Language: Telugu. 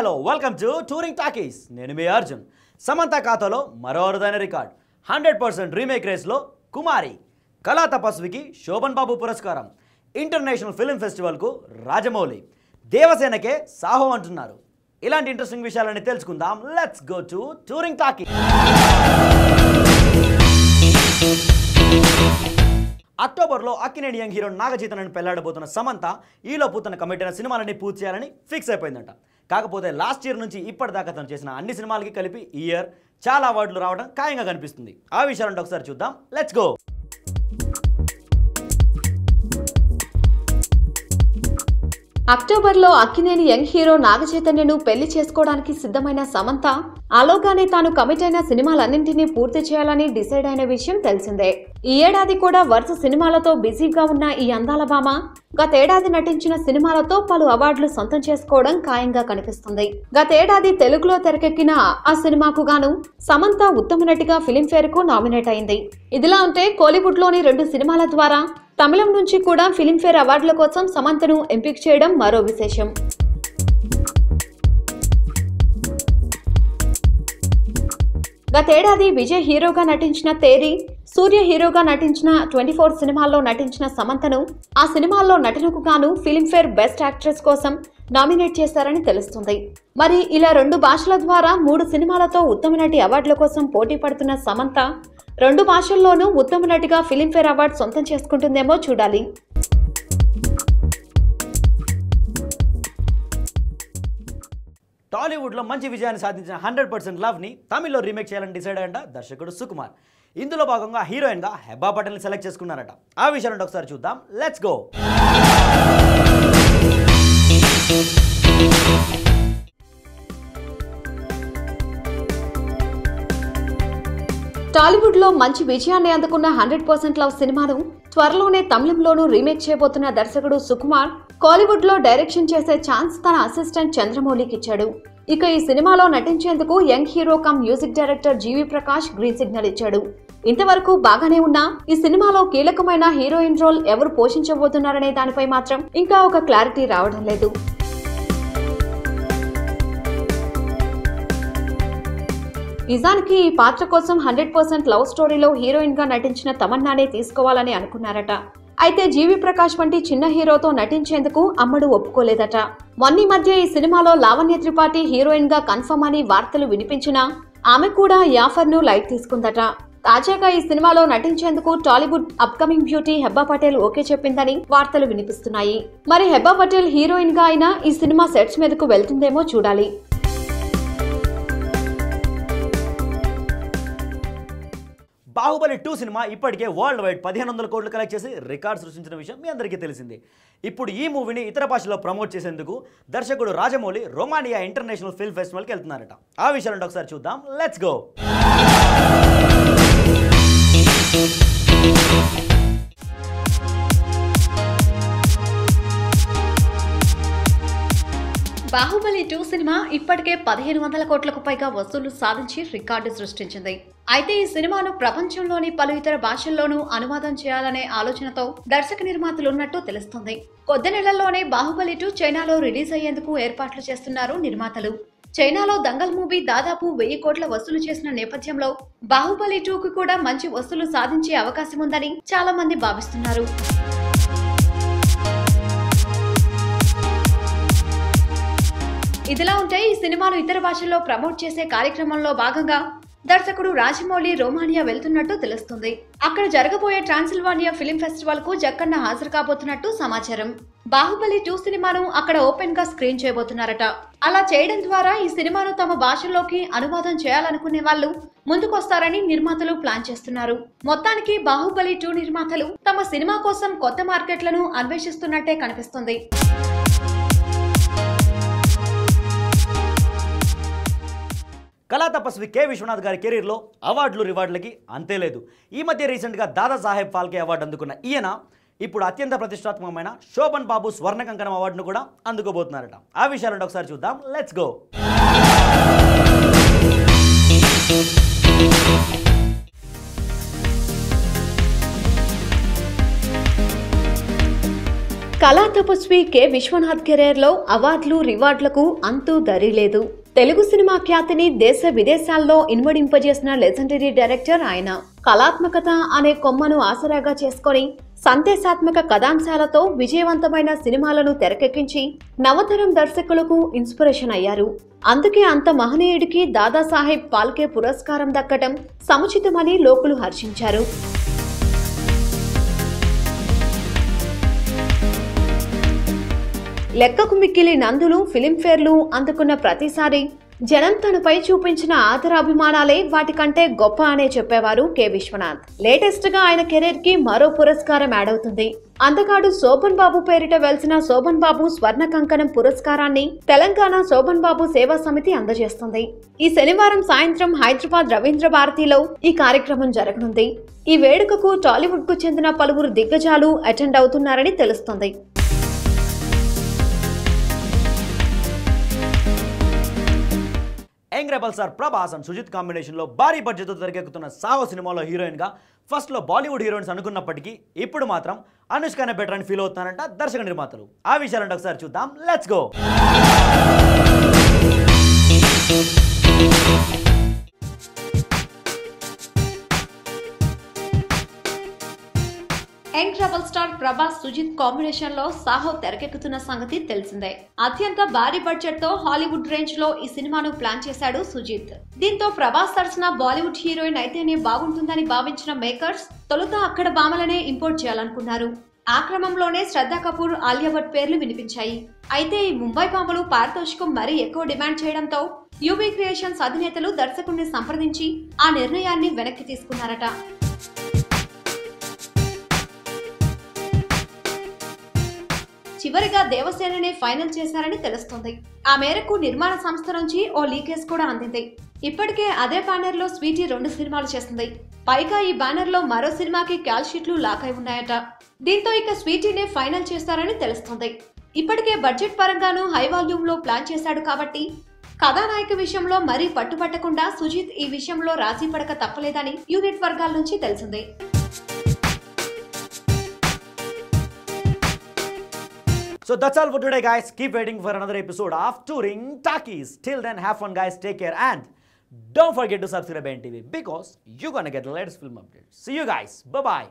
Hello welcome to touring talkies. నేను మీ అర్జున్. సమంత ఖాతాలో మరో అరుదైన రికార్డ్. 100% రీమేక్ రేస్లో కుమారి. కళా తపస్వికి శోభన్ బాబు పురస్కారం. ఇంటర్నేషనల్ ఫిల్మ్ ఫెస్టివల్కు రాజమౌళి. దేవసేనకే సాహో అంటున్నారు. ఇలాంటి ఇంట్రెస్టింగ్ విషయాలని తెలుసుకుందాం. Let's go to touring talkies. అక్టోబర్లో అక్కినేని యంగ్ హీరో నాగచైతన్యను పెళ్లాడబోతున్న సమంత ఈలోపు తన కమిట్ అయిన సినిమాలని పూర్తి చేయాలని ఫిక్స్ అయిపోయిందంట. కాకపోతే లాస్ట్ ఇయర్ నుంచి ఇప్పటిదాకా తను చేసిన అన్ని సినిమాలకి కలిపి ఈ ఇయర్ చాలా అవార్డులు రావడం ఖాయంగా కనిపిస్తుంది. ఆ విషయాలను ఒకసారి చూద్దాం. Let's go. అక్టోబర్లో అక్కినేని యంగ్ హీరో నాగచైతన్యను పెళ్లి చేసుకోవడానికి సిద్ధమైన సమంత ఆలోగానే తాను కమిట్ అయిన సినిమాలన్నింటినీ పూర్తి చేయాలని డిసైడ్ అయిన విషయం తెలిసిందే. ఈ ఏడాది కూడా వరుస సినిమాలతో బిజీగా ఉన్న ఈ అందాల భామ గతేడాది నటించిన సినిమాలతో పలు అవార్డులు సొంతం చేసుకోవడం ఖాయంగా కనిపిస్తుంది. గతేడాది తెలుగులో తెరకెక్కిన ఆ సినిమాకు గాను సమంత ఉత్తమ నటిగా ఫిలింఫేర్ కు నామినేట్ అయింది. ఇదిలా ఉంటే కోలీవుడ్ లోని 2 సినిమాల ద్వారా తమిళం నుంచి కూడా ఫిలింఫేర్ అవార్డుల కోసం సమంతను ఎంపిక చేయడం మరో విశేషం. గతేడాది విజయ్ హీరోగా నటించిన తేరి, సూర్య హీరోగా నటించిన 24 సినిమాల్లో నటించిన సమంతను ఆ సినిమాల్లో నటనకు గాను ఫిలింఫేర్ బెస్ట్ యాక్ట్రెస్ కోసం నామినేట్ చేశారని తెలుస్తుంది. మరి ఇలా 2 భాషల ద్వారా 3 సినిమాలతో ఉత్తమ నటి అవార్డుల కోసం పోటీ పడుతున్న సమంత 2 భాషల్లోనూ ఉత్తమ నటిగా ఫిలింఫేర్ అవార్డు సొంతం చేసుకుంటుందేమో చూడాలి. టాలీవుడ్లో మంచి విజయాన్ని సాధించిన 100% లవ్ని తమిళ్లో రీమేక్ చేయాలని డిసైడ్ అయ్యంట దర్శకుడు సుకుమార్. ఇందులో భాగంగా హీరోయిన్గా హెబ్బా పటేల్ని సెలెక్ట్ చేసుకున్నారట. ఆ విషయాలను ఒకసారి చూద్దాం. Let's go. టాలీవుడ్ లో మంచి విజయాన్ని అందుకున్న 100% లవ్ సినిమాను త్వరలోనే తమిళంలోనూ రీమేక్ చేయబోతున్న దర్శకుడు సుకుమార్ కోలీవుడ్ లో డైరెక్షన్ చేసే ఛాన్స్ తన అసిస్టెంట్ చంద్రమౌళికి ఇచ్చాడు. ఇక ఈ సినిమాలో నటించేందుకు young hero come music director GV Prakash green signal ఇచ్చాడు. ఇంతవరకు బాగానే ఉన్నా ఈ సినిమాలో కీలకమైన హీరోయిన్ రోల్ ఎవరు పోషించబోతున్నారనే దానిపై మాత్రం ఇంకా ఒక క్లారిటీ రావడం లేదు. నిజానికి ఈ పాత్ర కోసం 100% లవ్ స్టోరీలో హీరోయిన్ గా నటించిన తమన్నానే తీసుకోవాలని అనుకున్నారట. అయితే జీవి ప్రకాష్ వంటి చిన్న హీరోతో నటించేందుకు అమ్మడు ఒప్పుకోలేదట. మొన్నీ మధ్య ఈ సినిమాలో లావణ్య త్రిపాఠి హీరోయిన్ గా కన్ఫర్మ్ అని వార్తలు వినిపించినా ఆమె కూడా ఈ ఆఫర్ ను లైట్ తీసుకుందట. తాజాగా ఈ సినిమాలో నటించేందుకు Tollywood upcoming beauty Hebah Patel okay చెప్పిందని వార్తలు వినిపిస్తున్నాయి. మరి హెబ్బా పటేల్ హీరోయిన్ గా అయినా ఈ సినిమా సెట్స్ మీదకు వెళ్తుందేమో చూడాలి. బాహుబలి 2 సినిమా ఇప్పటికే వరల్డ్ వైడ్ 1500 కోట్లు కలెక్ట్ చేసి రికార్డ్ సృష్టించిన విషయం మీ అందరికీ తెలిసిందే. ఇప్పుడు ఈ మూవీని ఇతర భాషల్లో ప్రమోట్ చేసేందుకు దర్శకుడు రాజమౌళి రొమానియా ఇంటర్నేషనల్ ఫిల్మ్ ఫెస్టివల్కి వెళ్తున్నారట. ఆ విషయాలను ఒకసారి చూద్దాం. Let's go. బాహుబలి 2 సినిమా ఇప్పటికే 1500 కోట్లకు పైగా వసూళ్లు సాధించి రికార్డు సృష్టించింది. అయితే ఈ సినిమాను ప్రపంచంలోని పలు ఇతర భాషల్లోనూ అనువాదం చేయాలనే ఆలోచనతో దర్శక నిర్మాతలున్నట్టు తెలుస్తుంది. కొద్ది నెలల్లోనే బాహుబలి 2 చైనాలో రిలీజ్ అయ్యేందుకు ఏర్పాట్లు చేస్తున్నారు నిర్మాతలు. చైనాలో దంగల్ మూవీ దాదాపు 1000 కోట్ల వసూలు చేసిన నేపథ్యంలో బాహుబలి 2కు కూడా మంచి వసూలు సాధించే అవకాశం ఉందని చాలా మంది భావిస్తున్నారు. ఇదిలా ఉంటే ఈ సినిమాను ఇతర భాషల్లో ప్రమోట్ చేసే కార్యక్రమంలో భాగంగా దర్శకుడు రాజమౌళి రోమానియా వెళ్తున్నట్టు తెలుస్తుంది. అక్కడ జరగబోయే ట్రాన్సిల్వానియా ఫిలిం ఫెస్టివల్ కు జక్కన్న హాజరు కాబోతున్నట్టు సమాచారం. బాహుబలి 2 సినిమాను అక్కడ ఓపెన్ గా స్క్రీన్ చేయబోతున్నారట. అలా చేయడం ద్వారా ఈ సినిమాను తమ భాషల్లోకి అనువాదం చేయాలనుకునే వాళ్ళు ముందుకొస్తారని నిర్మాతలు ప్లాన్ చేస్తున్నారు. మొత్తానికి బాహుబలి 2 నిర్మాతలు తమ సినిమా కోసం కొత్త మార్కెట్లను అన్వేషిస్తున్నట్టే కనిపిస్తుంది. కళా తపస్వి కె విశ్వనాథ్ గారి కెరీర్లో అవార్డులు రివార్డులకి అంతే లేదు. ఈ మధ్య రీసెంట్గా దాదాసాహెబ్ ఫాల్కే అవార్డు అందుకున్న ఈయన ఇప్పుడు అత్యంత ప్రతిష్టాత్మకమైన శోభన్ బాబు స్వర్ణ కంకణం అవార్డును కూడా అందుకోబోతున్నారట. ఆ విషయాలను ఒకసారి చూద్దాం. Let's go. కళా తపస్వి కె విశ్వనాథ్ కెరీర్ లో అవార్డులు రివార్డులకు అంతూ దరి లేదు. తెలుగు సినిమా ఖ్యాతిని దేశ విదేశాల్లో ఇన్వడింపజేసిన లెజెండరీ డైరెక్టర్ ఆయన. కళాత్మకత అనే కొమ్మను ఆసరాగా చేసుకొని సందేశాత్మక కథాంశాలతో విజయవంతమైన సినిమాలను తెరకెక్కించి నవతరం దర్శకులకు ఇన్స్పిరేషన్ అయ్యారు. అందుకే అంత మహనీయుడికి దాదాసాహెబ్ ఫాల్కే పురస్కారం దక్కడం సముచితమని లోకులు హర్షించారు. లెక్కకు మిక్కిలి నందులు, ఫిలింఫేర్లు అందుకున్న ప్రతిసారి జనం తనపై చూపించిన ఆదరాభిమానాలే వాటికంటే గొప్ప అనే చెప్పేవారు కె విశ్వనాథ్. లేటెస్ట్ గా ఆయన కెరీర్ కి మరో పురస్కారం యాడ్ అవుతుంది. అందగాడు శోభన్ బాబు పేరిట వెలిసిన శోభన్ బాబు స్వర్ణ కంకణం పురస్కారాన్ని తెలంగాణ శోభన్ బాబు సేవా సమితి అందజేస్తుంది. ఈ శనివారం సాయంత్రం హైదరాబాద్ రవీంద్ర భారతిలో ఈ కార్యక్రమం జరగనుంది. ఈ వేడుకకు టాలీవుడ్ కు చెందిన పలువురు దిగ్గజాలు అటెండ్ అవుతున్నారని తెలుస్తుంది. Young rebel star Prabhas and Sujeeth combination లో భారీ బడ్జెట్ తో తెరకెక్కుతున్న సాహో సినిమాలో హీరోయిన్ గా ఫస్ట్ లో బాలీవుడ్ హీరోయిన్స్ అనుకున్నప్పటికీ ఇప్పుడు మాత్రం అనుష్కనే బెటర్ అని ఫీల్ అవుతున్నారంట దర్శక నిర్మాతలు. ఆ విషయాలంటే ఒకసారి చూద్దాం. Let's go. Young rebel star Prabhas Sujeeth combination లో సాహో తెరకెక్కుతున్న సంగతి తెలిసిందే. అత్యంత భారీ బడ్జెట్ తో హాలీవుడ్ రేంజ్ లో ఈ సినిమాను ప్లాన్ చేశాడు సుజిత్. దీంతో ప్రభాస్ తరచున బాలీవుడ్ హీరోయిన్ అయితేనే బాగుంటుందని భావించిన మేకర్స్ తొలుత అక్కడ భామలనే ఇంపోర్ట్ చేయాలనుకున్నారు. ఆ క్రమంలోనే శ్రద్ధా కపూర్, ఆలియా భట్ పేర్లు వినిపించాయి. అయితే ఈ ముంబై భామలు పారితోషికం మరీ ఎక్కువ డిమాండ్ చేయడంతో యూబీ క్రియేషన్స్ అధినేతలు దర్శకుడిని సంప్రదించి ఆ నిర్ణయాన్ని వెనక్కి తీసుకున్నారట. చివరిగా దేవసేననే ఫైనల్ చేశారని తెలుస్తోంది. ఆ మేరకు నిర్మాణ సంస్థ నుంచి ఓ లీకేజ్ కూడా అందింది. ఇప్పటికే అదే బ్యానర్ లో స్వీటీ 2 సినిమాలు చేస్తుంది. పైగా ఈ బ్యానర్ లో మరో సినిమాకి క్యాల్ షీట్లు లాక్ అయి ఉన్నాయట. దీంతో ఇక స్వీటీనే ఫైనల్ చేస్తారని తెలుస్తోంది. ఇప్పటికే బడ్జెట్ పరంగానూ హై వాల్యూమ్ లో ప్లాన్ చేశాడు కాబట్టి కథానాయక విషయంలో మరీ పట్టుబట్టకుండా సుజిత్ ఈ విషయంలో రాజీ పడక తప్పలేదని యూనిట్ వర్గాల నుంచి తెలిసింది. So that's all for today, guys. Keep waiting for another episode of Touring Talkies. Till then, have fun, guys. Take care and don't forget to subscribe to NTV because you're gonna get the latest film updates. See you guys. Bye bye.